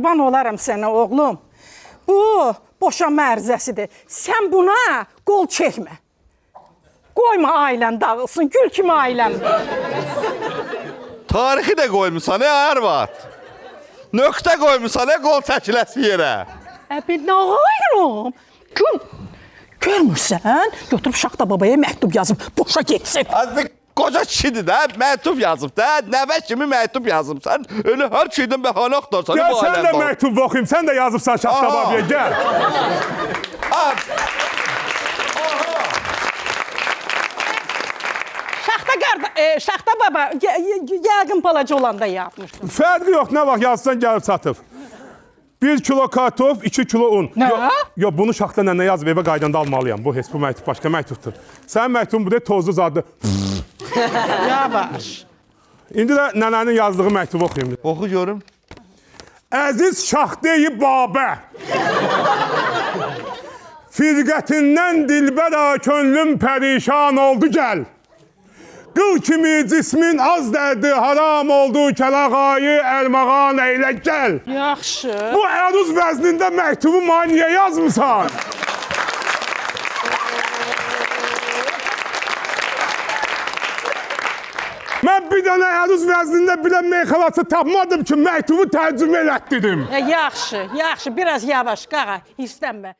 qurban olaram sənə oğlum. Bu boşanma ərizəsidir. Sən buna qol çəkmə. Qoyma ailən dağılsın, gül kimi ailəm. Tarixi də qoymuşsan, arvad. Nöqtə qoymuşsan, qol çəkiləsi yerə. Bir nə ayıram? Görmürsən? Götürüb Şaxta babaya məktub yazıb, boşa getsin. Qoca kişidir də, məktub yazıb da, nəvə kimi məktub yazıbsan. Öyle hər şeydən bəhanə axtarsan. Gəl sən də məktub oxuyum, sən də yazıbsan Şaxta babaya, gəl. Şaxta baba, yəqin balaca olanda yazmışdım. Fərqi yox, nə vaxt yazsan gəlib çatıb. 1 kilo kartof, 2 kilo un. Nə? Yox, bunu Şaxta nənə yazıb, evə qaydanda almalıyam. Bu məktub başqa məktubdur. Sənin məktubun bu da tozlu zaddır. Yavaş. İndi də nənənin yazdığı məktubu oxuyum. Oxu görüm. Əziz Şaxta-i Babə. Firqətindən dilbəra könlüm pərişan oldu gəl. Qıl kimi cismin az dərdi haram oldu kəlağayı əlmağan eylə gəl. Yaxşı. Bu əruz vəznində məktubu mənə niyə yazmısan? Mən bir dənə əruz vəznində bilən meyxalatı tapmadım ki, məktubu tərcümə elətdirim. Yaxşı, yaxşı. Biraz yavaş, qağa, istənmə.